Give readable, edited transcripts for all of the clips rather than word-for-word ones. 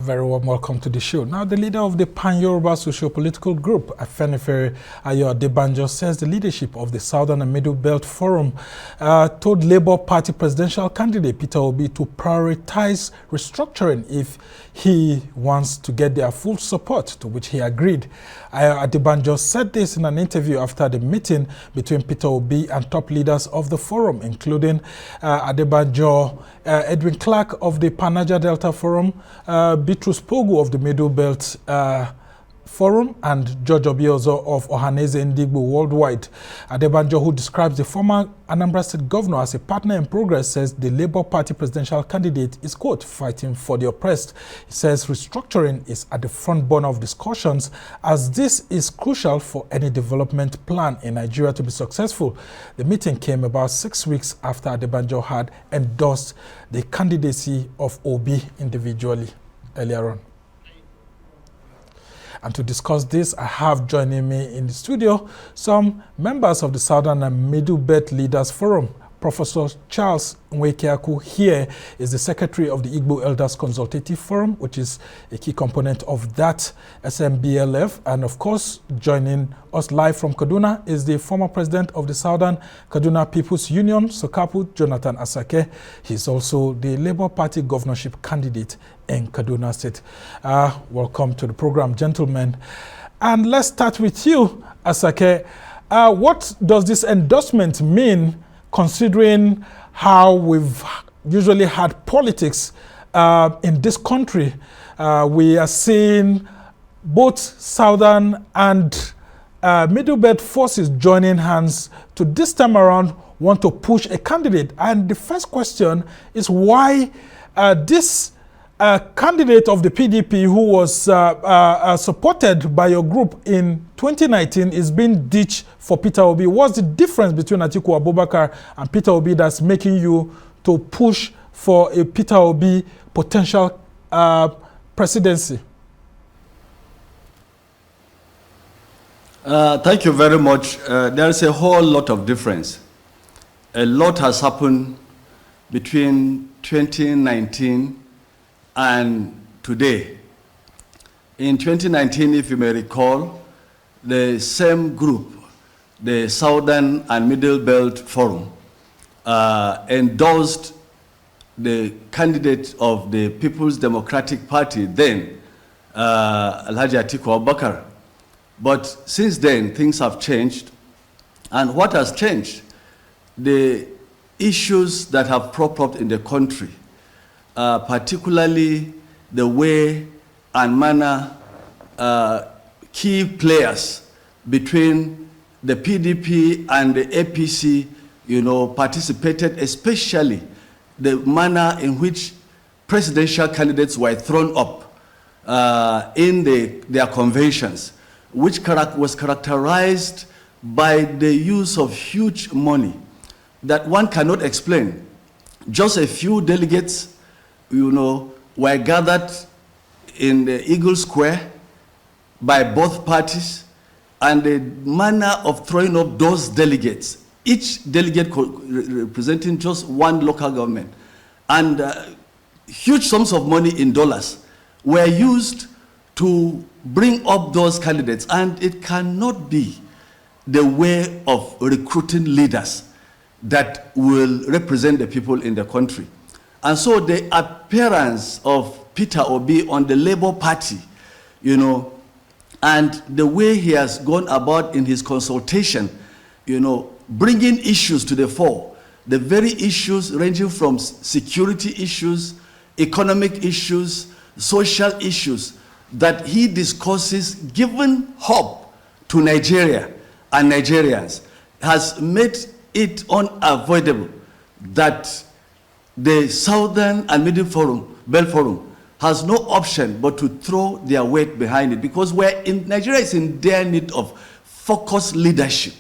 Very warm welcome to the show. Now, the leader of the Pan-Yoruba socio-political group, Afenifere, Adebanjo, says the leadership of the Southern and Middlebelt Forum told Labour Party presidential candidate Peter Obi to prioritize restructuring if he wants to get their full support, to which he agreed. Adebanjo said this in an interview after the meeting between Peter Obi and top leaders of the forum, including Adebanjo, Edwin Clark of the Pan-Niger Delta Forum, Bitrus Pogu of the Middlebelt Forum, and George Obiozo of Ohaneze Ndigbo Worldwide. Adebanjo, who describes the former Anambra State governor as a partner in progress, says the Labour Party presidential candidate is, quote, fighting for the oppressed. He says restructuring is at the front burner of discussions, as this is crucial for any development plan in Nigeria to be successful. The meeting came about 6 weeks after Adebanjo had endorsed the candidacy of Obi individually earlier on. And to discuss this, I have joining me in the studio some members of the Southern and Middlebelt Leaders Forum. Professor Charles Nwekeaku here is the secretary of the Igbo Elders Consultative Forum, which is a key component of that SMBLF. And of course, joining us live from Kaduna is the former president of the Southern Kaduna Peoples Union, SOKAPU, Jonathan ASAKE. He's also the Labour Party Governorship Candidate in Kaduna State. Welcome to the program, gentlemen. And let's start with you, ASAKE. What does this endorsement mean, considering how we've usually had politics in this country? We are seeing both Southern and Middlebelt forces joining hands to this time around want to push a candidate. And the first question is why this candidate of the PDP who was supported by your group in 2019 is being ditched for Peter Obi. What's the difference between Atiku Abubakar and Peter Obi that's making you to push for a Peter Obi potential presidency? Thank you very much. There is a whole lot of difference. A lot has happened between 2019 and today. In 2019, if you may recall, the same group, the Southern and Middlebelt Forum, endorsed the candidate of the People's Democratic Party then, Alhaji Atiku Abubakar. But since then, things have changed. And what has changed? The issues that have cropped up in the country, particularly the way and manner key players between the PDP and the APC, participated, especially the manner in which presidential candidates were thrown up in their conventions, which was characterized by the use of huge money that one cannot explain. Just a few delegates were gathered in the Eagle Square by both parties, and the manner of throwing up those delegates, each delegate representing just one local government, and huge sums of money in dollars were used to bring up those candidates. And it cannot be the way of recruiting leaders that will represent the people in the country. And so the appearance of Peter Obi on the Labour Party, and the way he has gone about in his consultation, bringing issues to the fore, the very issues ranging from security issues, economic issues, social issues, that he discusses, giving hope to Nigeria and Nigerians, has made it unavoidable that the Southern and Middlebelt Forum has no option but to throw their weight behind it, because Nigeria is in dire need of focused leadership,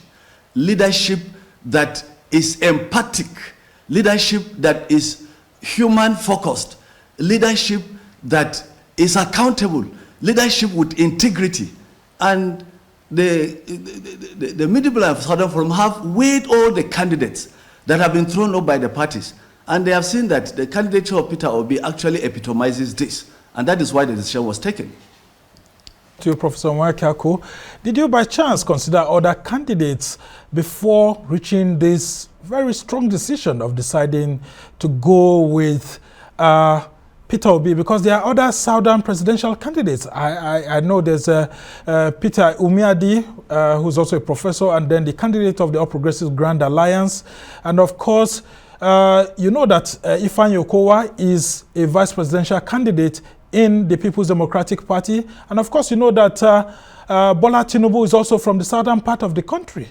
leadership that is empathic, leadership that is human-focused, leadership that is accountable, leadership with integrity. And the Middlebelt and Southern Forum have weighed all the candidates that have been thrown up by the parties. And they have seen that the candidature of Peter Obi actually epitomizes this. And that is why the decision was taken. To you, Professor Nwekeaku, did you by chance consider other candidates before reaching this very strong decision of deciding to go with Peter Obi? Because there are other Southern presidential candidates. I know there's Peter Obi, who's also a professor, and then the candidate of the All Progressives Grand Alliance. And of course, you know that Ifeanyi is a vice presidential candidate in the People's Democratic Party. And of course, you know that Bola Tinubu is also from the southern part of the country.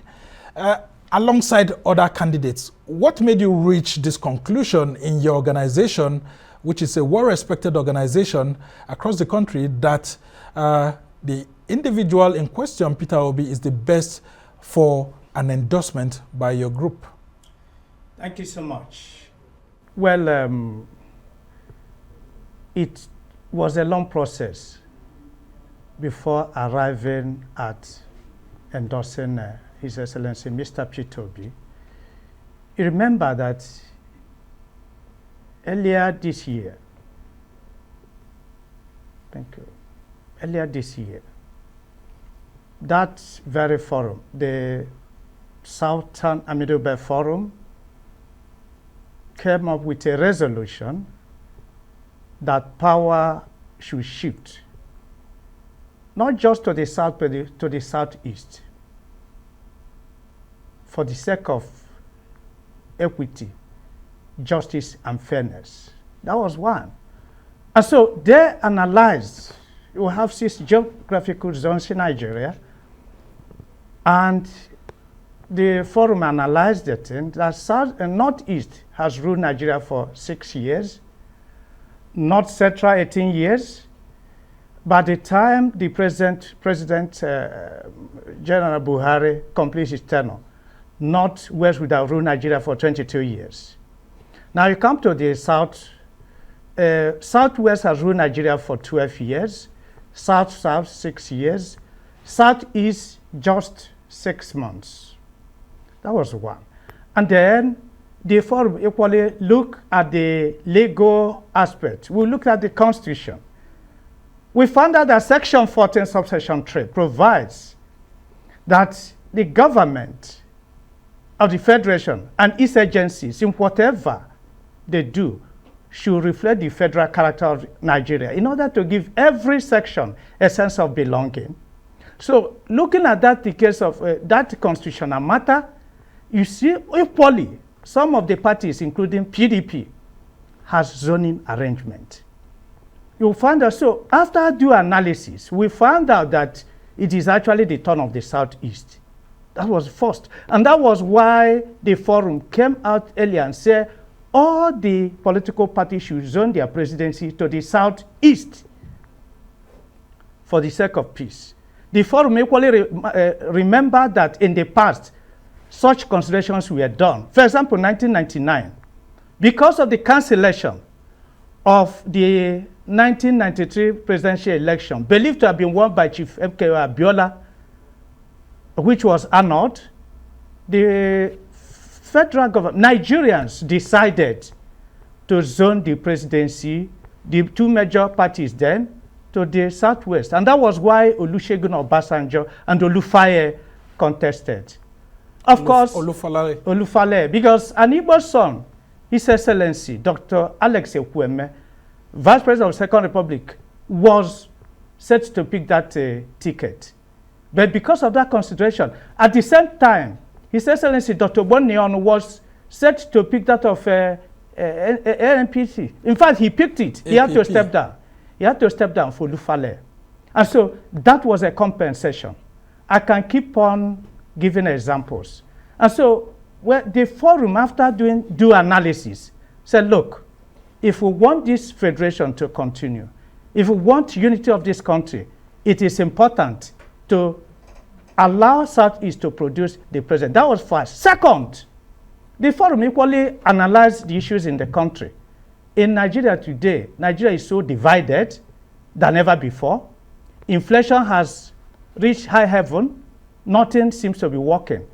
Alongside other candidates, what made you reach this conclusion in your organization, which is a well-respected organization across the country, that the individual in question, Peter Obi, is the best for an endorsement by your group? Thank you so much. Well, it was a long process before arriving at endorsing His Excellency Mr. Peter Obi. You remember that earlier this year, that very forum, the Southern Middlebelt Forum, came up with a resolution that power should shift, not just to the south, but to the southeast, for the sake of equity, justice, and fairness. That was one. And so they analyzed, you have 6 geographical zones in Nigeria, and the forum analyzed the thing that South and Northeast has ruled Nigeria for 6 years, North Central 18 years. By the time the President General Buhari completes his tenure, Northwest would have ruled Nigeria for 22 years. Now you come to the South. Southwest has ruled Nigeria for 12 years, South 6 years, Southeast just 6 months. That was one. And then the forum equally look at the legal aspect. We looked at the Constitution. We found out that Section 14, subsection 3 provides that the government of the Federation and its agencies, in whatever they do, should reflect the federal character of Nigeria in order to give every section a sense of belonging. So looking at that, the case of that constitutional matter, you see equally some of the parties, including PDP, has zoning arrangement. You'll find out, so after due analysis, we found out that it is actually the turn of the Southeast. That was first. And that was why the forum came out earlier and said all the political parties should zone their presidency to the Southeast for the sake of peace. The forum equally remembered that in the past, such considerations were done. For example, 1999, because of the cancellation of the 1993 presidential election, believed to have been won by Chief MKO Abiola, which was annulled, the federal government, Nigerians decided to zone the presidency, the 2 major parties then, to the Southwest. And that was why Olusegun Obasanjo and Olufale contested. Of course, Olufale, because an Igbo son, His Excellency, Dr. Alex Ekwueme, Vice President of the Second Republic, was set to pick that ticket. But because of that consideration, at the same time, His Excellency Dr. Bonion was set to pick that of NPC. In fact, he picked it. APP. He had to step down. He had to step down for Olufale. And so that was a compensation. I can keep on giving examples. And so the forum, after doing due analysis, said, look, if we want this federation to continue, if we want unity of this country, it is important to allow Southeast to produce the president. That was first. Second, the forum equally analyzed the issues in the country. In Nigeria today, Nigeria is so divided than ever before. Inflation has reached high heaven. Nothing seems to be working.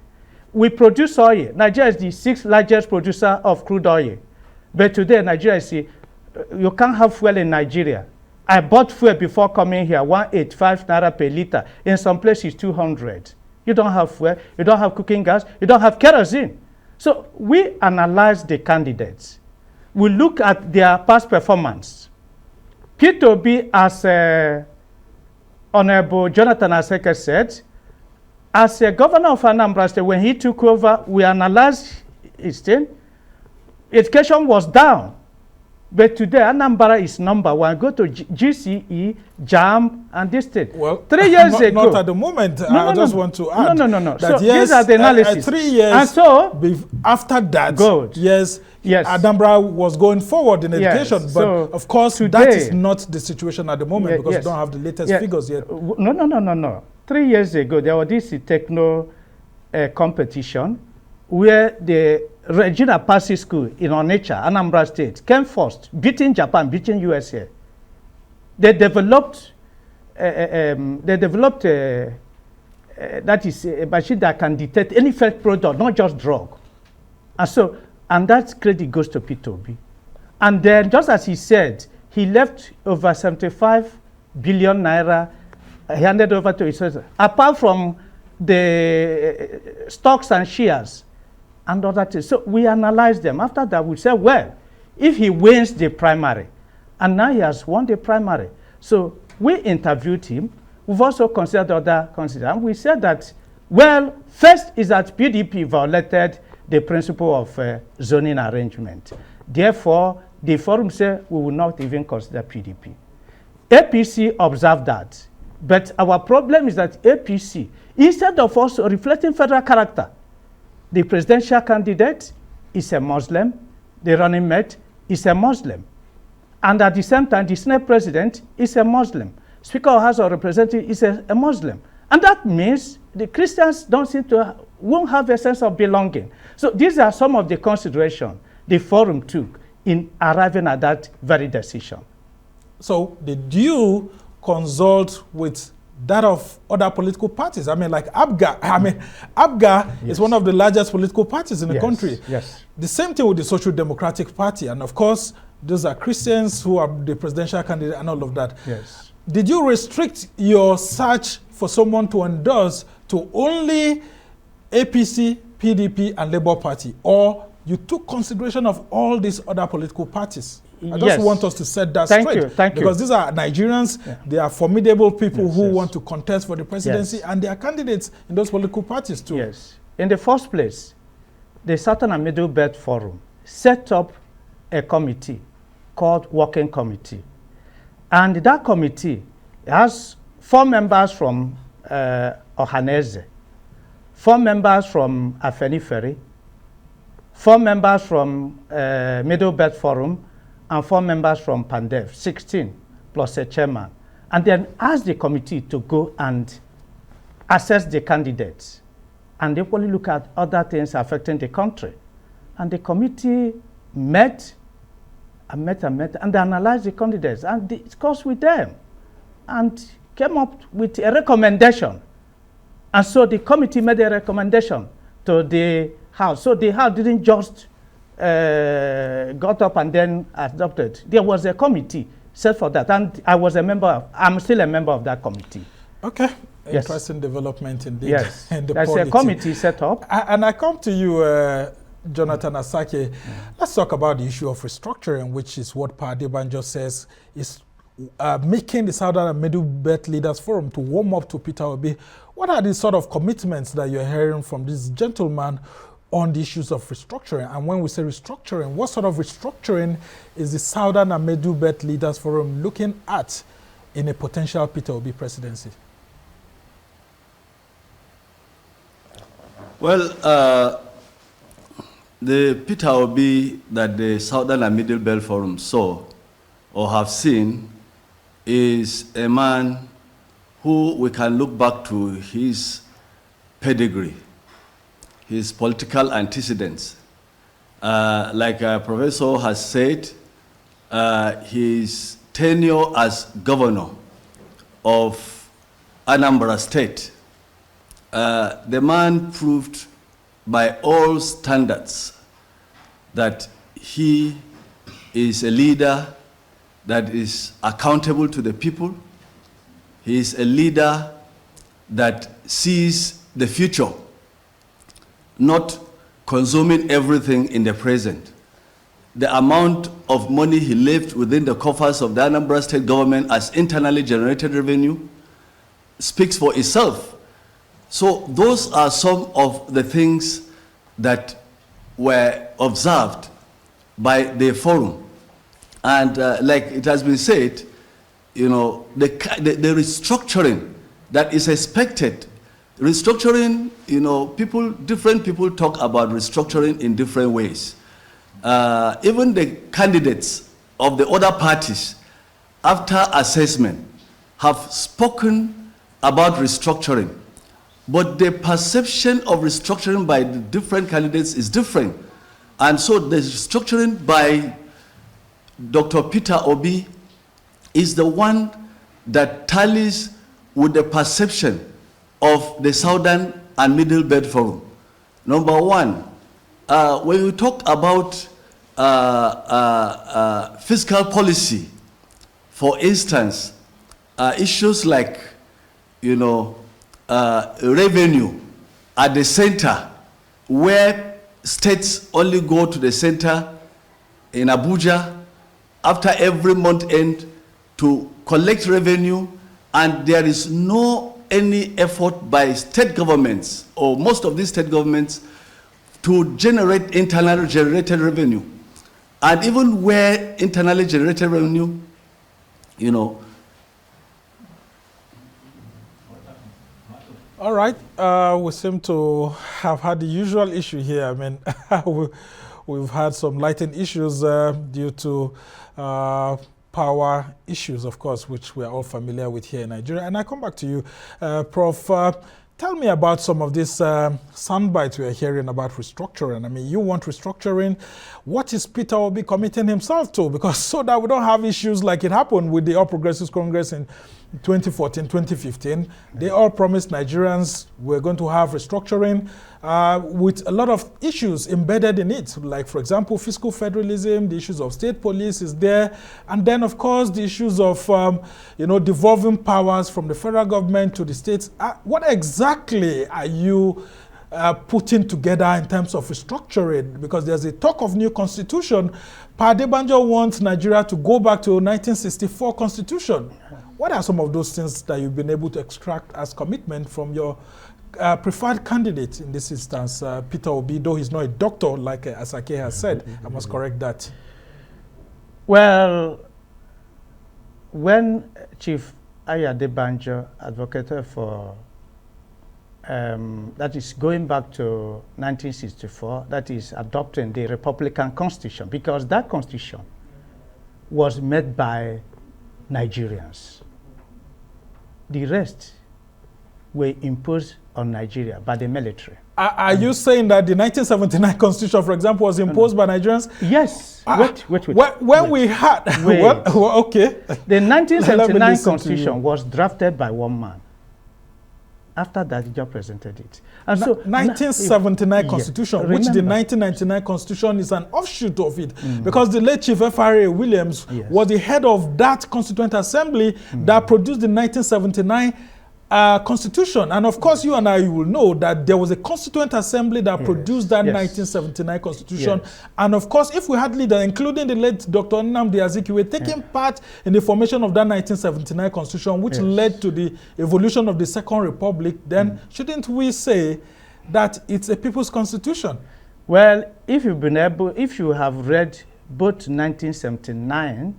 We produce oil. Nigeria is the 6th largest producer of crude oil. But today, Nigeria is, you can't have fuel in Nigeria I bought fuel before coming here, 185 naira per liter. In some places, 200. You don't have fuel, you don't have cooking gas, you don't have kerosene. So we analyze the candidates. We look at their past performance. Peter Obi, as Honorable Jonathan ASAKE said, as a governor of Anambra State, when he took over, we analyzed his thing. Education was down. But today, Anambra is #1. Go to GCE, JAM, and this thing. Well, 3 years ago. Not at the moment. I just want to add. No. That So yes, these are the analysis. 3 years. And so, after that, good. yes, Anambra was going forward in education. But so of course, today, that is not the situation at the moment because we don't have the latest figures yet. No. 3 years ago, there was this techno competition where the Regina Passy School in Onitsha, Anambra State, came first, beating Japan, beating USA. They developed that is a machine that can detect any fake product, not just drug. And that credit goes to Peter Obi. And then, just as he said, he left over 75 billion naira, he handed over to his successor. Apart from the stocks and shares, and other things. So we analyze them. After that, we say, well, if he wins the primary, and now he has won the primary. So we interviewed him. We've also considered other considerations. And we said that, well, first is that PDP violated the principle of zoning arrangement. Therefore, the forum said we will not even consider PDP. APC observed that. But our problem is that APC, instead of also reflecting federal character, the presidential candidate is a Muslim, the running mate is a Muslim. And at the same time, the Senate president is a Muslim. Speaker of House of Representatives is a Muslim. And that means the Christians won't have a sense of belonging. So these are some of the considerations the forum took in arriving at that very decision. So did you consult with that of other political parties? I mean, like ABGA. ABGA is one of the largest political parties in the country. Yes. The same thing with the Social Democratic Party. And of course, those are Christians who are the presidential candidate and all of that. Yes. Did you restrict your search for someone to endorse to only APC, PDP, and Labour Party? Or you took consideration of all these other political parties? I just want us to set that straight. Thank you. Because these are Nigerians, they are formidable people who want to contest for the presidency, and they are candidates in those political parties too. Yes. In the first place, the Southern and Middlebelt Forum set up a committee called Working Committee. And that committee has 4 members from Ohaneze, 4 members from Afenifere, 4 members from Middlebelt Forum, and 4 members from Pandev, 16, plus a chairman. And then ask the committee to go and assess the candidates and equally look at other things affecting the country. And the committee met and they analyzed the candidates and discussed with them and came up with a recommendation. And so the committee made a recommendation to the House. So the House didn't just got up and then adopted. There was a committee set for that, and I'm still a member of that committee. Okay. Interesting development indeed. Yes. In the There's polity. a committee set up. And I come to you, Jonathan ASAKE. Let's talk about the issue of restructuring, which is what Adebanjo says is making the Southern and Middlebelt Leaders Forum to warm up to Peter Obi. What are the sort of commitments that you're hearing from this gentleman on the issues of restructuring? And when we say restructuring, what sort of restructuring is the Southern and Middlebelt Leaders Forum looking at in a potential Peter Obi presidency? Well, the Peter Obi that the Southern and Middlebelt Forum saw or have seen is a man who we can look back to his pedigree, his political antecedents. Like a professor has said, his tenure as governor of Anambra State, the man proved by all standards that he is a leader that is accountable to the people. He is a leader that sees the future, not consuming everything in the present. The amount of money he left within the coffers of the Anambra State government as internally generated revenue speaks for itself. So those are some of the things that were observed by the forum. And like it has been said, you know, the restructuring that is expected, restructuring, you know, different people talk about restructuring in different ways. Even the candidates of the other parties, after assessment, have spoken about restructuring. But the perception of restructuring by the different candidates is different. And so the restructuring by Dr. Peter Obi is the one that tallies with the perception of the Southern and Middlebelt Forum. Number one, when we talk about fiscal policy, for instance, issues like, you know, revenue at the center, where states only go to the center in Abuja after every month end to collect revenue, and there is no any effort by state governments, or most of these state governments, to generate internally generated revenue. And even where internally generated revenue, you know. All right, we seem to have had the usual issue here. I mean, we've had some lighting issues due to power issues, of course, which we're all familiar with here in Nigeria. And I come back to you, Prof. Tell me about some of these sound bites we are hearing about restructuring. I mean, you want restructuring. What is Peter Obi committing himself to? Because so that we don't have issues like it happened with the All Progressives Congress in 2014, 2015. They all promised Nigerians we're going to have restructuring with a lot of issues embedded in it. Like, for example, fiscal federalism, the issues of state police is there. And then, of course, the issues of, you know, devolving powers from the federal government to the states. What exactly are you putting together in terms of restructuring? Because there's a talk of new constitution. Adebanjo wants Nigeria to go back to 1964 constitution. What are some of those things that you've been able to extract as commitment from your preferred candidate in this instance, Peter Obi, though he's not a doctor, like ASAKE has said? I must correct that. Well, when Chief Adebanjo advocated for, that is going back to 1964, that is adopting the Republican Constitution, because that Constitution was made by Nigerians. The rest were imposed on Nigeria by the military. Are you saying that the 1979 Constitution, for example, was imposed by Nigerians? Yes. Wait. We had... well, okay. The 1979 Constitution was drafted by one man. After that, he just presented it. And so 1979 Constitution, which the 1999 Constitution is an offshoot of it, because the late Chief F.R.A. Williams was the head of that Constituent Assembly that produced the 1979 Constitution. And of course, you and I will know that there was a Constituent Assembly that produced that 1979 Constitution. And of course, if we had leaders, including the late Dr. Nnamdi Azikiwe, taking part in the formation of that 1979 Constitution, which led to the evolution of the Second Republic, then shouldn't we say that it's a people's constitution? Well, if you have read both 1979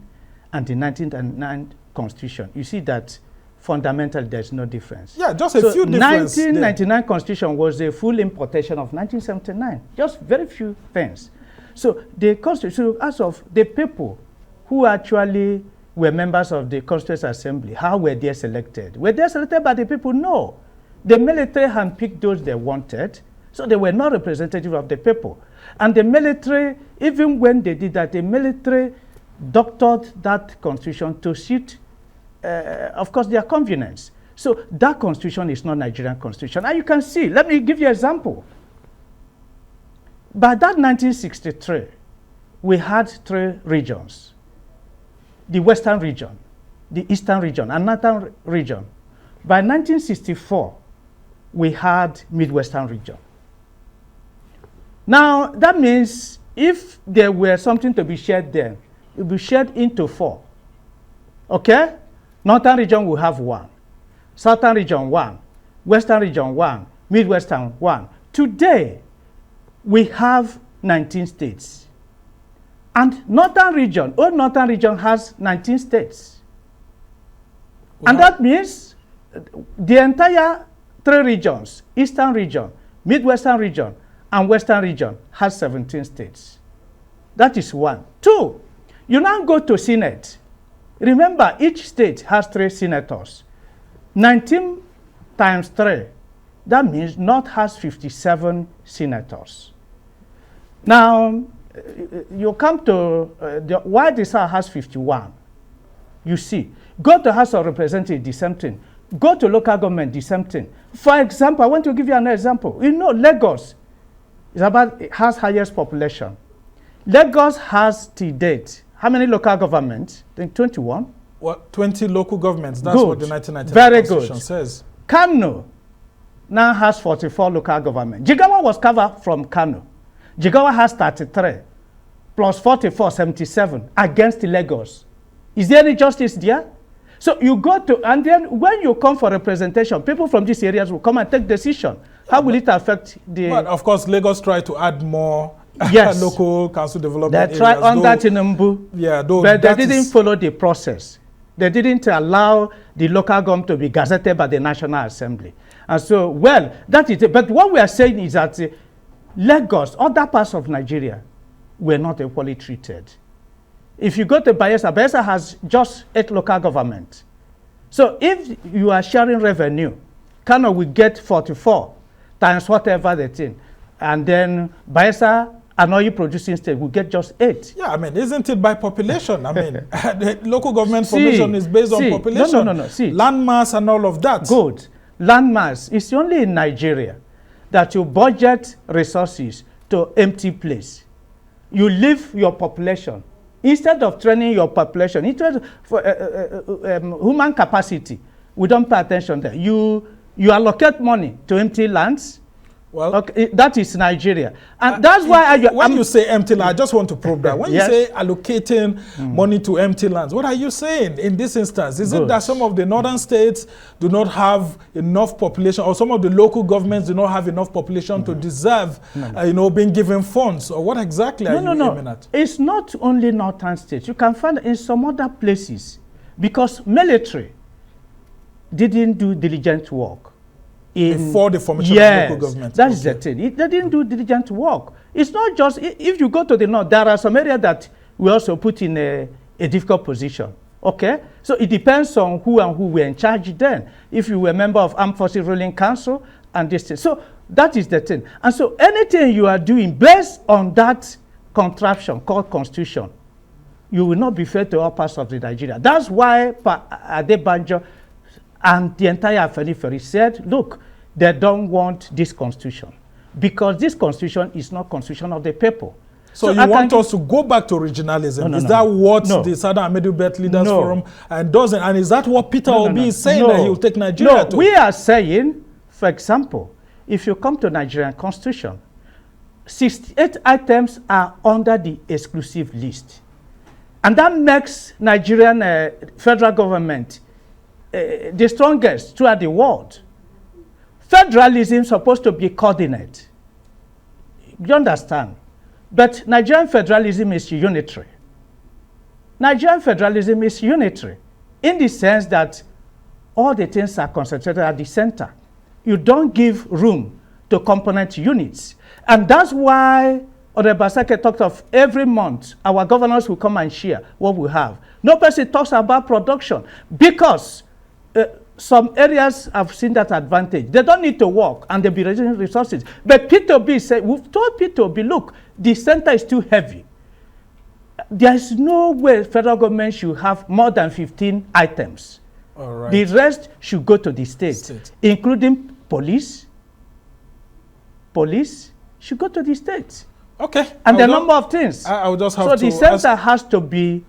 and the 1999 Constitution, you see that fundamentally there's no difference. Yeah, just a few differences. 1999 Constitution was a full importation of 1979. Just very few things. So the Constitution, as of the people who actually were members of the Constituent Assembly, how were they selected? Were they selected by the people? No. The military handpicked those they wanted, so they were not representative of the people. And the military, even when they did that, the military doctored that Constitution to suit of course, their convenience. So that constitution is not Nigerian constitution. And you can see, let me give you an example. By that 1963, we had 3 regions. the Western region, the Eastern region, and Northern region. By 1964, we had Midwestern region. Now, that means if there were something to be shared there, it will be shared into 4. Okay? Northern region will have 1. Southern region 1. Western region 1. Midwestern 1. Today, we have 19 states. And Northern region, old Northern region has 19 states. And that means the entire 3 regions, Eastern region, Midwestern region, and Western region, has 17 states. That is 1. 2, you now go to Senate. Remember, each state has 3 senators. 19 times 3, that means North has 57 senators. Now, you come to why the South has 51. You see, go to House of Representatives, the same thing. Go to local government, the same thing. For example, I want to give you an example. You know, Lagos has highest population. Lagos has to date how many local governments? I think 21. Well, 20 local governments. That's good. what the 1999 Very Constitution good. says. Kano now has 44 local governments. Jigawa was covered from Kano. Jigawa has 33 plus 44, 77 against Lagos. Is there any justice there? So you go to, and then when you come for representation, people from these areas will come and take decision. How will it affect the... But of course, Lagos tried to add more yes. local council development They tried under Tinubu, yeah, but they didn't follow the process. They didn't allow the local government to be gazetted by the National Assembly. And so, well, that is it. But what we are saying is that Lagos, other parts of Nigeria, were not equally treated. If you go to Bayelsa, Bayelsa has just 8 local governments. So if you are sharing revenue, Kano will get 44 times whatever the thing. And then Bayelsa, an oil producing state, will get just 8. Yeah, I mean, isn't it by population? I mean, the local government formation is based on population. No. See. Landmass and all of that. Good. Landmass is only in Nigeria that you budget resources to empty place. You leave your population. Instead of training your population, instead for human capacity, we don't pay attention there. You allocate money to empty lands. Well, okay, that is Nigeria. And that's why when you say empty land, I just want to probe that. When yes. you say allocating money to empty lands, what are you saying in this instance? Is it that some of the northern states do not have enough population, or some of the local governments do not have enough population to deserve, being given funds? Or what exactly are you aiming at? It's not only northern states. You can find it in some other places, because military didn't do diligent work. Before the formation yes, of local government. That is the thing. They didn't do diligent work. It's not just, if you go to the north, there are some areas that we also put in a difficult position. Okay? So it depends on who and who were in charge then. If you were a member of Armed Forces Ruling Council and this thing. So that is the thing. And so anything you are doing based on that contraption called constitution, you will not be fair to all parts of the Nigeria. That's why Adebanjo and the entire Afenifere said, look, they don't want this constitution because this constitution is not constitution of the people. So you want us to go back to regionalism? Is that what the Southern Middlebelt Leaders Forum doesn't? And is that what Peter Obi is saying that he will take Nigeria to? We are saying, for example, if you come to Nigerian constitution, 68 items are under the exclusive list. And that makes Nigerian federal government the strongest throughout the world. Federalism is supposed to be coordinated. You understand? But Nigerian federalism is unitary. Nigerian federalism is unitary in the sense that all the things are concentrated at the center. You don't give room to component units. And that's why ASAKE talked of every month, our governors will come and share what we have. No person talks about production because some areas have seen that advantage. They don't need to work and they'll be raising resources. But Peter Obi said, we've told Peter Obi, look, the center is too heavy. There is no way federal government should have more than 15 items. All right. The rest should go to the state, including police. Police should go to the state. Okay. And the number of things. I will just have so the center has to be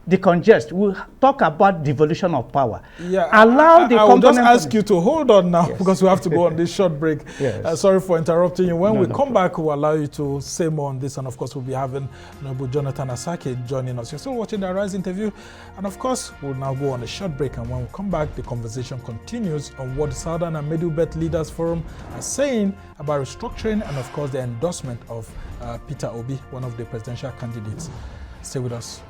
decongest. We'll talk about devolution of power. Yeah, Allow the I will just ask you to hold on now, yes, because we have to go on this short break. Yes. Sorry for interrupting you. When we come problem. back, we'll allow you to say more on this. And of course, we'll be having Honorable Jonathan ASAKE joining us. You're still watching the Arise interview. And of course, we'll now go on a short break. And when we come back, the conversation continues on what the Southern and Middlebelt Leaders Forum are saying about restructuring and of course the endorsement of Peter Obi, one of the presidential candidates. Stay with us.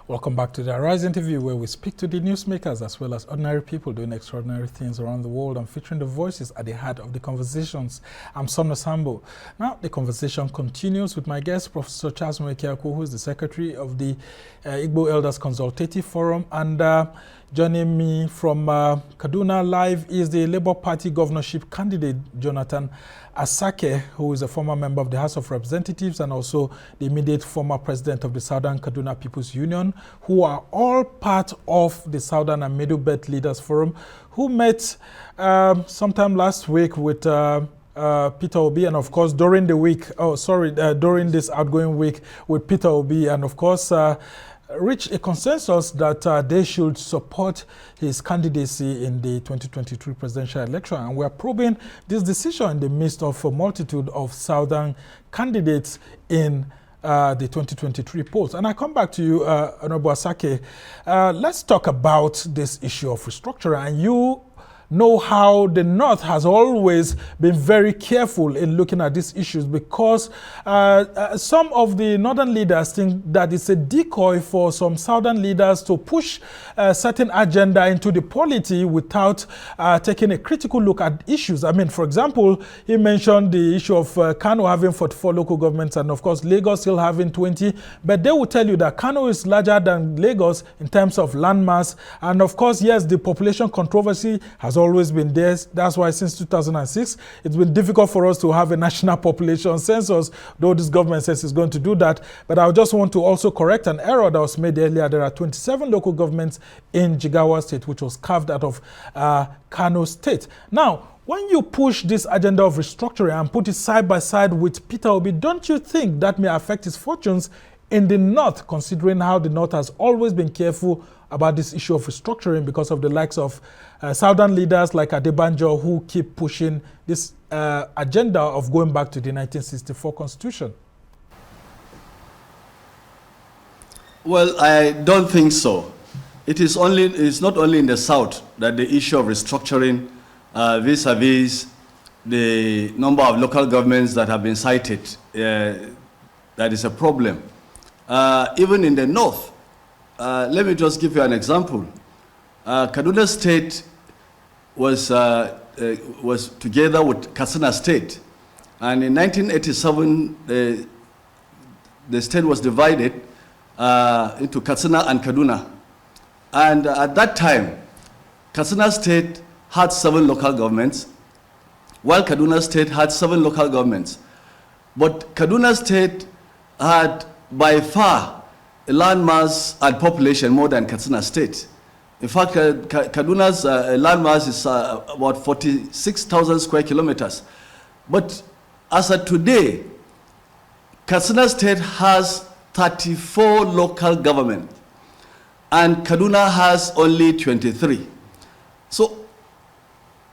Welcome back to the Arise interview, where we speak to the newsmakers as well as ordinary people doing extraordinary things around the world and featuring the voices at the heart of the conversations. I'm Somna Sambo. Now, the conversation continues with my guest, Professor Charles Nwekeaku, who is the Secretary of the Igbo Elders Consultative Forum, and joining me from Kaduna Live is the Labour Party Governorship Candidate, Jonathan ASAKE, who is a former member of the House of Representatives and also the immediate former president of the Southern Kaduna Peoples Union, who are all part of the Southern and Middlebelt Leaders Forum, who met sometime last week with Peter Obi, and of course during the week, during this outgoing week with Peter Obi, and of course reached a consensus that they should support his candidacy in the 2023 presidential election. And we're probing this decision in the midst of a multitude of Southern candidates in the 2023 polls. And I come back to you, Honorable ASAKE. Let's talk about this issue of restructuring. And you know how the North has always been very careful in looking at these issues, because some of the Northern leaders think that it's a decoy for some Southern leaders to push a certain agenda into the polity without taking a critical look at issues. I mean, for example, he mentioned the issue of Kano having 44 local governments and of course Lagos still having 20, but they will tell you that Kano is larger than Lagos in terms of landmass. And of course, yes, the population controversy has always been there. That's why since 2006, it's been difficult for us to have a national population census, though this government says it's going to do that. But I just want to also correct an error that was made earlier. There are 27 local governments in Jigawa State, which was carved out of Kano State. Now, when you push this agenda of restructuring and put it side by side with Peter Obi, don't you think that may affect his fortunes in the North, considering how the North has always been careful about this issue of restructuring because of the likes of Southern leaders like Adebanjo, who keep pushing this agenda of going back to the 1964 Constitution? Well, I don't think so. It's not only in the South that the issue of restructuring vis-a-vis the number of local governments that have been cited, that is a problem. Even in the North, let me just give you an example. Kaduna State was together with Kaduna State, and in 1987 the state was divided into Katsina and Kaduna. And at that time, Kaduna State had 7 local governments, while Kaduna State had 7 local governments. But Kaduna State had by far a landmass and population more than Katsina State. In fact, Kaduna's landmass is about 46,000 square kilometers. But as of today, Katsina State has 34 local government, and Kaduna has only 23. So,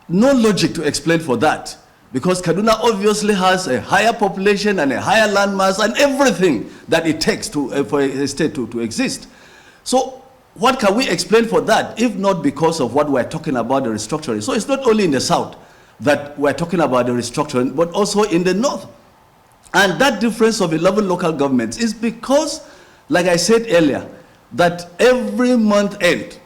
no logic to explain for that, because Kaduna obviously has a higher population and a higher landmass and everything that it takes for a state to exist. So, what can we explain for that, if not because of what we're talking about, the restructuring? So, it's not only in the South that we're talking about the restructuring, but also in the North. And that difference of 11 local governments is because, like I said earlier, that every month end,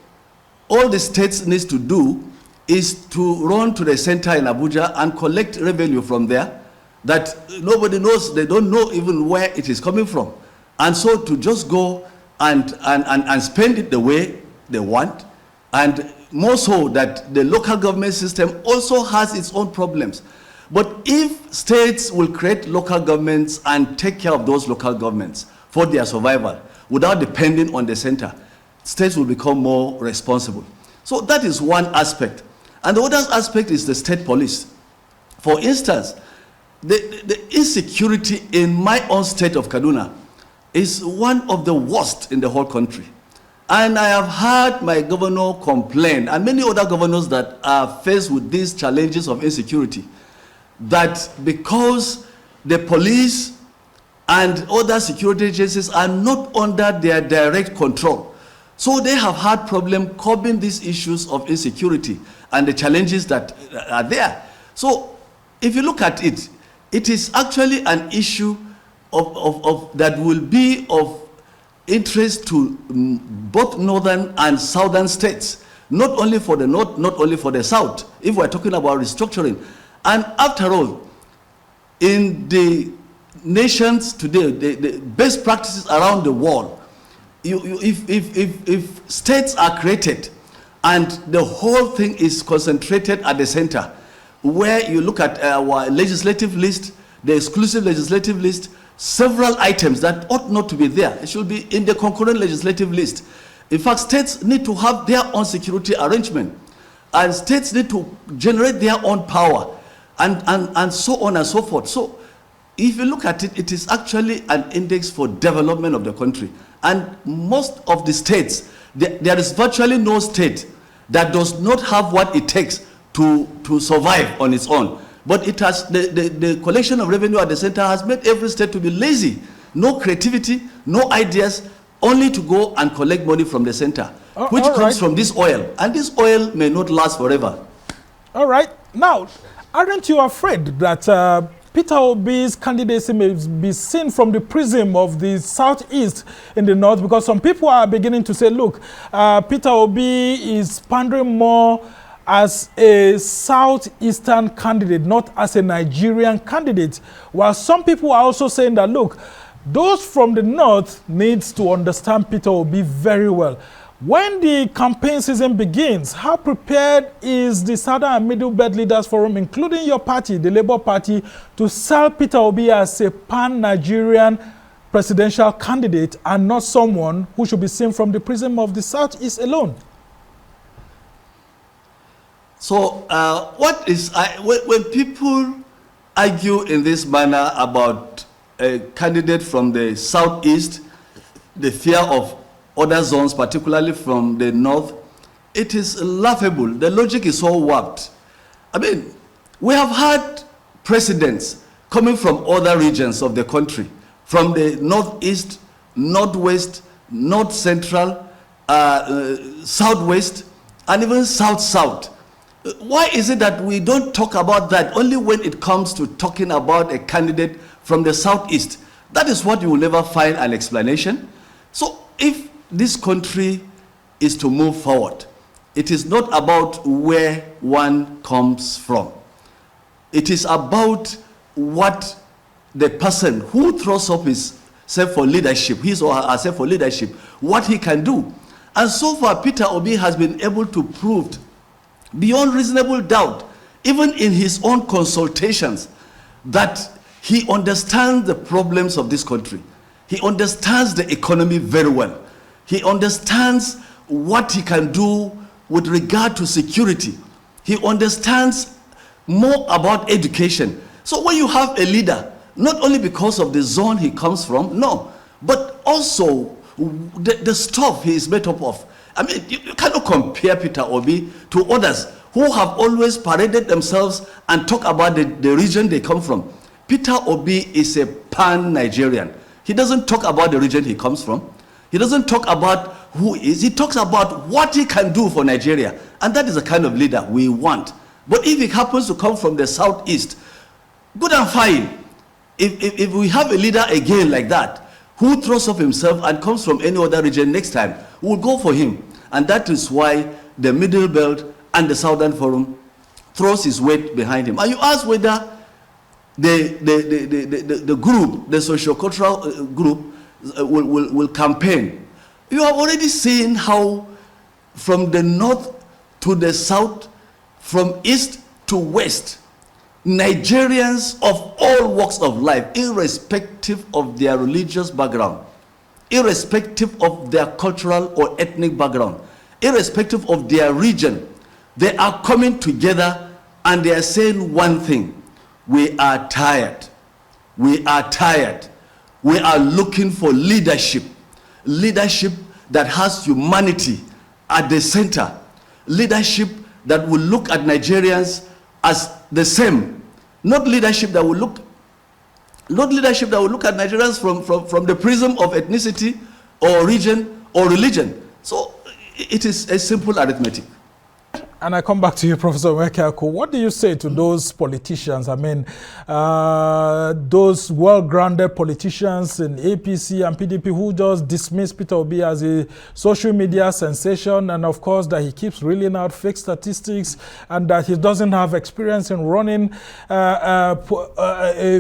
all the states needs to do is to run to the center in Abuja and collect revenue from there that nobody knows, they don't know even where it is coming from. And so to just go and spend it the way they want, and more so that the local government system also has its own problems. But if states will create local governments and take care of those local governments for their survival without depending on the center, states will become more responsible. So that is one aspect. And the other aspect is the state police. For instance, the insecurity in my own state of Kaduna is one of the worst in the whole country. And I have heard my governor complain, and many other governors that are faced with these challenges of insecurity, that because the police and other security agencies are not under their direct control, so they have had problem curbing these issues of insecurity and the challenges that are there. So if you look at it, it is actually an issue that will be of interest to both northern and southern states, not only for the north, not only for the south, if we're talking about restructuring. And after all, in the nations today, the best practices around the world, if states are created and the whole thing is concentrated at the center, where you look at our legislative list, the exclusive legislative list, several items that ought not to be there. It should be in the concurrent legislative list. In fact, states need to have their own security arrangement, and states need to generate their own power, and so on and so forth. So if you look at it, it is actually an index for development of the country. And most of the states, there is virtually no state that does not have what it takes to survive on its own. But it has, the collection of revenue at the center has made every state to be lazy. No creativity, no ideas, only to go and collect money from the center, which comes from this oil. And this oil may not last forever. All right. Now, aren't you afraid that Peter Obi's candidacy may be seen from the prism of the southeast in the north? Because some people are beginning to say, look, Peter Obi is pandering more as a southeastern candidate, not as a Nigerian candidate. While some people are also saying that, look, those from the north needs to understand Peter Obi very well. When the campaign season begins, how prepared is the Southern and Middlebelt Leaders Forum, including your party, the Labour Party, to sell Peter Obi as a pan-Nigerian presidential candidate and not someone who should be seen from the prism of the southeast alone? So when people argue in this manner about a candidate from the southeast, the fear of other zones, particularly from the north, it is laughable. The logic is so warped. I mean, we have had presidents coming from other regions of the country, from the northeast, northwest, north central, southwest, and even south-south. Why is it that we don't talk about that only when it comes to talking about a candidate from the southeast? That is what you will never find an explanation. So if this country is to move forward, it is not about where one comes from. It is about what the person who throws up himself for leadership, his or herself for leadership, what he can do. And so far, Peter Obi has been able to prove beyond reasonable doubt, even in his own consultations, that he understands the problems of this country. He understands the economy very well. He understands what he can do with regard to security. He understands more about education. So when you have a leader, not only because of the zone he comes from, no, but also the stuff he is made up of. I mean, you cannot compare Peter Obi to others who have always paraded themselves and talk about the region they come from. Peter Obi is a pan-Nigerian. He doesn't talk about the region he comes from. He doesn't talk about who he is. He talks about what he can do for Nigeria. And that is the kind of leader we want. But if he happens to come from the southeast, good and fine. If we have a leader again like that, who throws up himself and comes from any other region next time, we'll go for him. And that is why the Middlebelt and the Southern Forum throws his weight behind him. And you ask whether the group, the socio-cultural group, will campaign. You have already seen how from the north to the south, from east to west, Nigerians of all walks of life, irrespective of their religious background, irrespective of their cultural or ethnic background, irrespective of their region, they are coming together and they are saying one thing: we are tired. We are tired We are looking for leadership. Leadership that has humanity at the center. Leadership that will look at Nigerians as the same. Not leadership that will look at Nigerians from the prism of ethnicity or region or religion. So it is a simple arithmetic. And I come back to you, Professor Nwekeaku. What do you say to those politicians? I mean, those well-grounded politicians in APC and PDP who just dismiss Peter Obi as a social media sensation, and of course that he keeps reeling out fake statistics and that he doesn't have experience in running a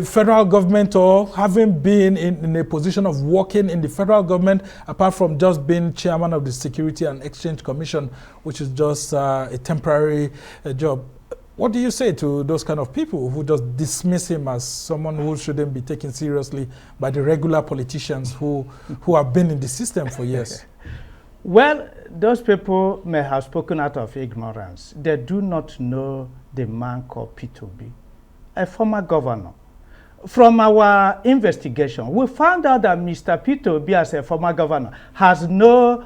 federal government or having been in a position of working in the federal government, apart from just being chairman of the Security and Exchange Commission, which is just a temporary job. What do you say to those kind of people who just dismiss him as someone who shouldn't be taken seriously by the regular politicians who have been in the system for years? Well, those people may have spoken out of ignorance. They do not know the man called Peter Obi, a former governor. From our investigation, we found out that Mr. Peter Obi, as a former governor, has no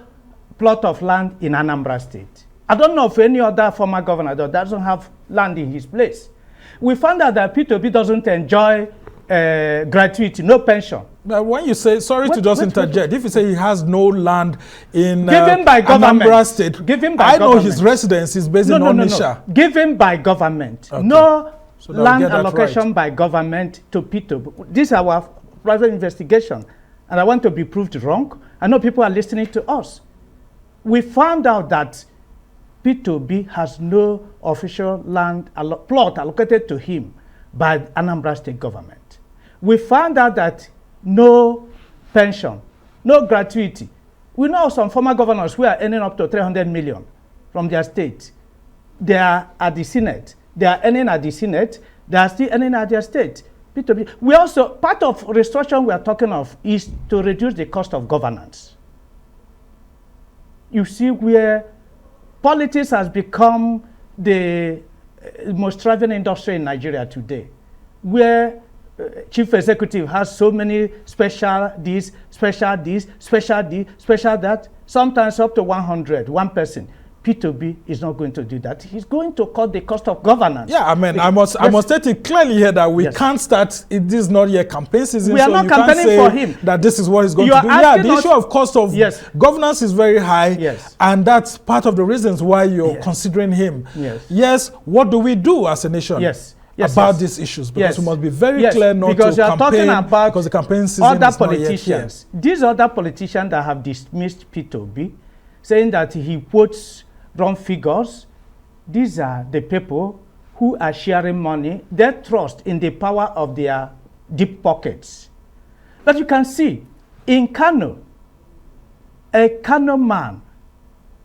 plot of land in Anambra State. I don't know of any other former governor that doesn't have land in his place. We found out that Peter Obi doesn't enjoy gratuity, no pension. But when you say, sorry to just interject, if you say he has no land in given by Anambra State, given by I government. know his residence is based in Onitsha. No. Given by government. Okay. No So land allocation by government to Peter Obi. This is our private investigation. And I want to be proved wrong. I know people are listening to us. We found out that Peter Obi has no official land plot allocated to him by Anambra State government. We found out that no pension, no gratuity. We know some former governors who are earning up to 300 million from their state. They are at the Senate. They are earning at the Senate. They are still earning at their state. Peter Obi. We also, part of restructuring we are talking of is to reduce the cost of governance. You see where politics has become the most thriving industry in Nigeria today, where chief executive has so many special this, special this, special this, special that, sometimes up to 100, one person. Peter Obi is not going to do that. He's going to cut the cost of governance. Yeah, I mean, I must state it clearly here that we can't start, this is not yet campaign season. We are not campaigning for him. That this is what he's going to do. Yeah, the issue of cost of governance is very high. And that's part of the reasons why you're considering him. Yes, what do we do as a nation? About these issues, because we must be very clear not to campaign, about because the campaign season other is politicians. Not yet here. These other politicians that have dismissed Peter Obi, saying that he quotes wrong figures, these are the people who are sharing money, their trust in the power of their deep pockets. But you can see, in Kano, a Kano man,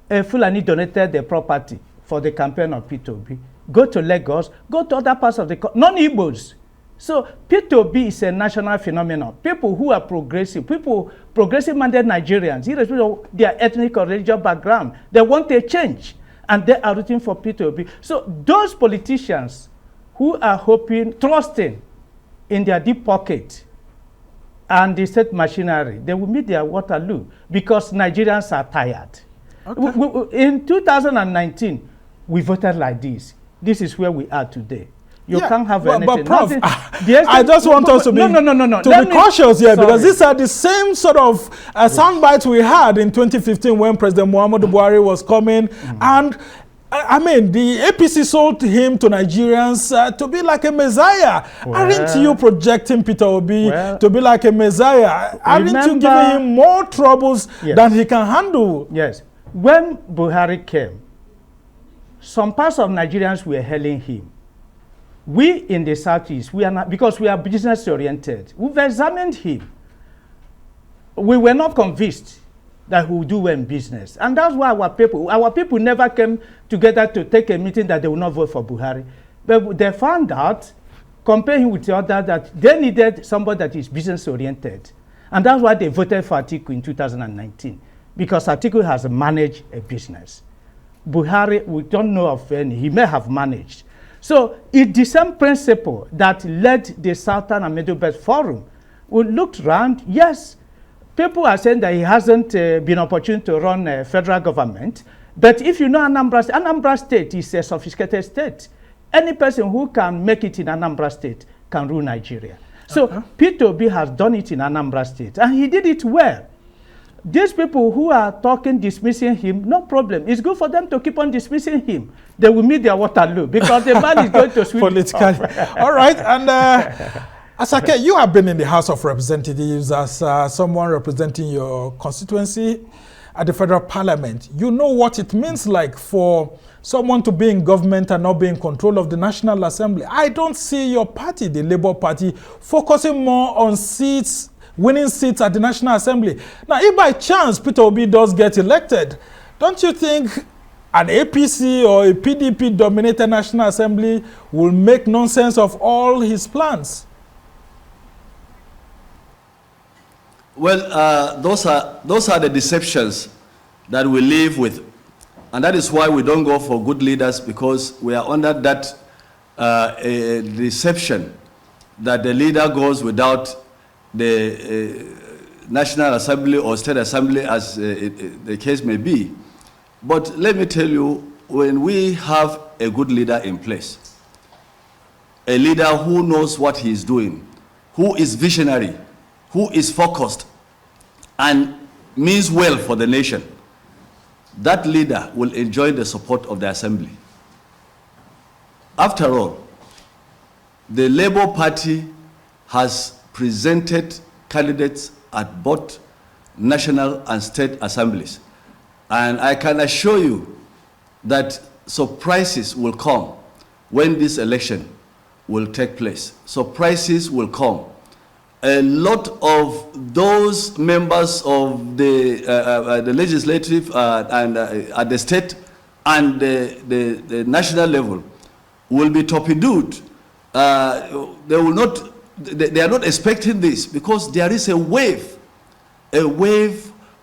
a Fulani donated the property for the campaign of Peter Obi. Go to Lagos, go to other parts of the country, non-Igbos. So Peter Obi is a national phenomenon. People who are progressive, progressive-minded Nigerians, irrespective of their ethnic or religious background, they want a change, and they are rooting for Peter Obi. So those politicians who are hoping, trusting in their deep pocket and the state machinery, they will meet their Waterloo because Nigerians are tired. Okay. In 2019, we voted like this. This is where we are today. You can't have anything. But Prof, I just want us to be, to be cautious here, because these are the same sort of sound bites we had in 2015 when President Muhammadu Buhari was coming. And I mean, the APC sold him to Nigerians to be like a messiah. Aren't you projecting Peter Obi to be like a messiah? Aren't you giving him more troubles than he can handle? Yes. When Buhari came, some parts of Nigerians were hailing him. We in the Southeast, we are not, because we are business oriented. We've examined him. We were not convinced that he would do well in business. And that's why our people never came together to take a meeting that they will not vote for Buhari. But they found out, comparing with the other, that they needed somebody that is business oriented. And that's why they voted for Atiku in 2019, because Atiku has managed a business. Buhari, we don't know of any, he may have managed. So it's the same principle that led the Southern and Middlebelt Forum, we looked around. Yes, people are saying that he hasn't been opportune to run a federal government. But if you know Anambra State is a sophisticated state. Any person who can make it in Anambra State can rule Nigeria. So Peter Obi has done it in Anambra State, and he did it well. These people who are talking, dismissing him, no problem. It's good for them to keep on dismissing him. They will meet their Waterloo because the man is going to sweep politically. All right, and ASAKE, you have been in the House of Representatives as someone representing your constituency at the federal parliament. You know what it means like for someone to be in government and not be in control of the National Assembly. I don't see your party, the Labour Party, focusing more on seats, winning seats at the National Assembly. Now, if by chance Peter Obi does get elected, don't you think an APC or a PDP-dominated National Assembly will make nonsense of all his plans? Well, those are the deceptions that we live with. And that is why we don't go for good leaders, because we are under that deception that the leader goes without the National Assembly or State Assembly, as the case may be. But let me tell you, when we have a good leader in place, a leader who knows what he is doing, who is visionary, who is focused, and means well for the nation, that leader will enjoy the support of the Assembly. After all, the Labour Party has presented candidates at both national and state assemblies. And I can assure you that surprises will come when this election will take place. Surprises will come. A lot of those members of the legislative and at the state and the national level will be torpedoed. They are not expecting this, because there is a wave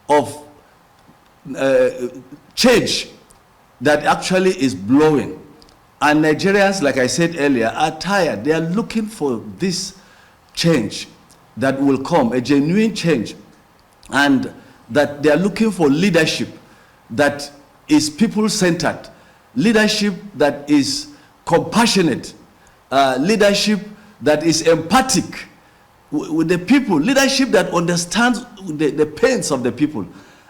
of change that actually is blowing. And Nigerians, like I said earlier, are tired. They are looking for this change that will come, a genuine change, and that they are looking for leadership that is people-centered, leadership that is compassionate, leadership that is empathic with the people, leadership that understands the pains of the people.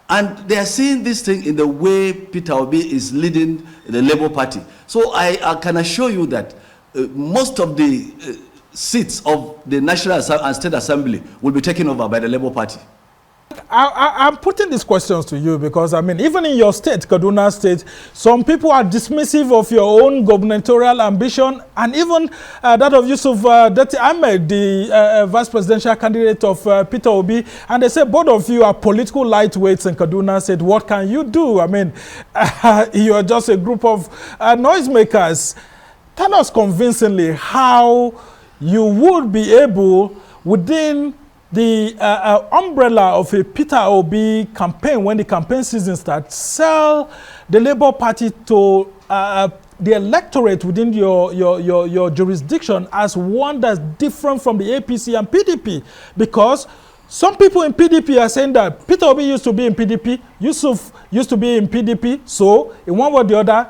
And they are seeing this thing in the way Peter Obi is leading the Labour Party. So I can assure you that most of the seats of the National and State Assembly will be taken over by the Labour Party. I'm putting these questions to you because, I mean, even in your state, Kaduna State, some people are dismissive of your own gubernatorial ambition, and even that of Yusuf Dati Ahmed, the vice presidential candidate of Peter Obi, and they say both of you are political lightweights in Kaduna State. What can you do? I mean, you are just a group of noisemakers. Tell us convincingly how you would be able, within the umbrella of a Peter Obi campaign, when the campaign season starts, sell the Labour Party to the electorate within your jurisdiction as one that's different from the APC and PDP. Because some people in PDP are saying that Peter Obi used to be in PDP, Yusuf used to be in PDP, so in one way or the other,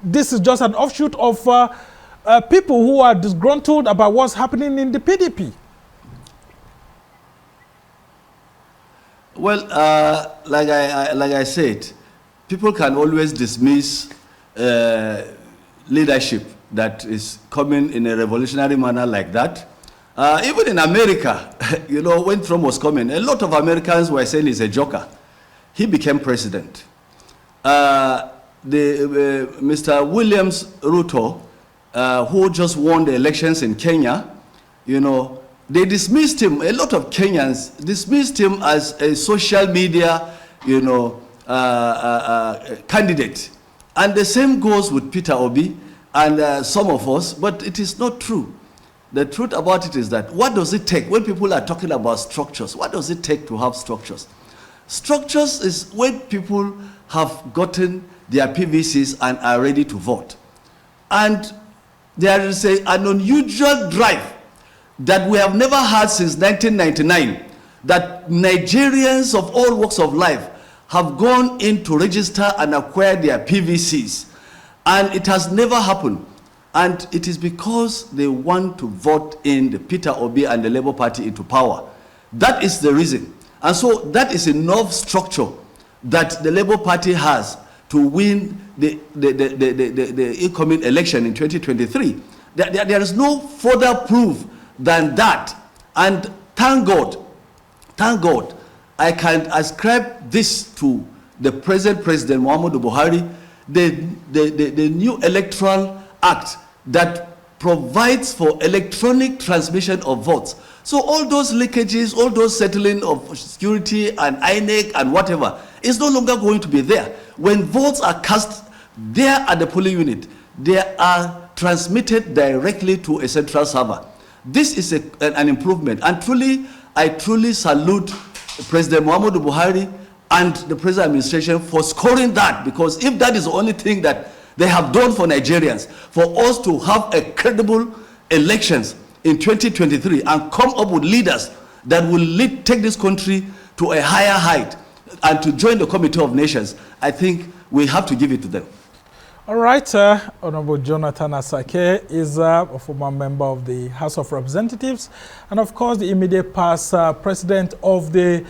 this is just an offshoot of people who are disgruntled about what's happening in the PDP. Well, like I said, people can always dismiss leadership that is coming in a revolutionary manner like that. Even in America, you know, when Trump was coming, a lot of Americans were saying he's a joker. He became president. Mr. Williams Ruto, who just won the elections in Kenya, you know, they dismissed him. A lot of Kenyans dismissed him as a social media, you know, candidate. And the same goes with Peter Obi and some of us, but it is not true. The truth about it is that what does it take when people are talking about structures? What does it take to have structures? Structures is when people have gotten their PVCs and are ready to vote. And there is an unusual drive that we have never had since 1999, that Nigerians of all walks of life have gone in to register and acquire their PVCs. And it has never happened. And it is because they want to vote in the Peter Obi and the Labour Party into power. That is the reason. And so that is enough structure that the Labour Party has to win the incoming election in 2023. There is no further proof than that. And thank God, I can ascribe this to the present President Muhammadu Buhari, the new Electoral Act that provides for electronic transmission of votes. So all those leakages, all those settling of security and INEC and whatever is no longer going to be there. When votes are cast there at the polling unit, they are transmitted directly to a central server. This is an improvement, and I truly salute President Muhammadu Buhari and the present administration for scoring that, because if that is the only thing that they have done for Nigerians, for us to have a credible elections in 2023 and come up with leaders that will take this country to a higher height and to join the Committee of Nations, I think we have to give it to them. All right, Honorable Jonathan ASAKE is a former member of the House of Representatives and, of course, the immediate past president of the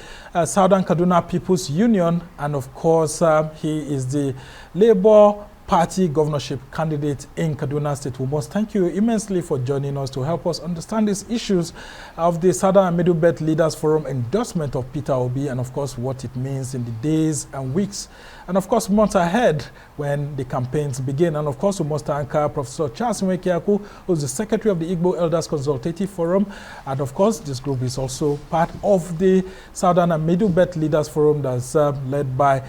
Southern Kaduna Peoples Union, and, of course, he is the Labour Party Governorship Candidate in Kaduna State. We must thank you immensely for joining us to help us understand these issues of the Southern and Middlebelt Leaders Forum endorsement of Peter Obi, and of course what it means in the days and weeks and of course months ahead when the campaigns begin. And of course we must thank Professor Charles Nwekeaku, who is the Secretary of the Igbo Elders Consultative Forum, and of course this group is also part of the Southern and Middlebelt Leaders Forum that's led by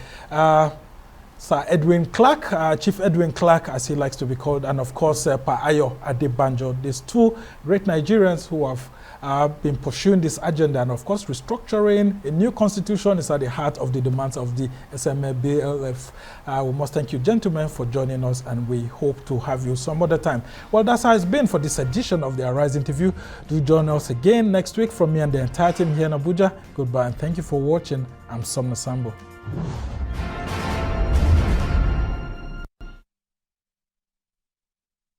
Sir Edwin Clark, Chief Edwin Clark, as he likes to be called, and of course, Adebanjo. These two great Nigerians who have been pursuing this agenda, and of course, restructuring a new constitution is at the heart of the demands of the SMBLF. We must thank you, gentlemen, for joining us, and we hope to have you some other time. Well, that's how it's been for this edition of the Arise interview. Do join us again next week from me and the entire team here in Abuja. Goodbye, and thank you for watching. I'm Somna Sambo.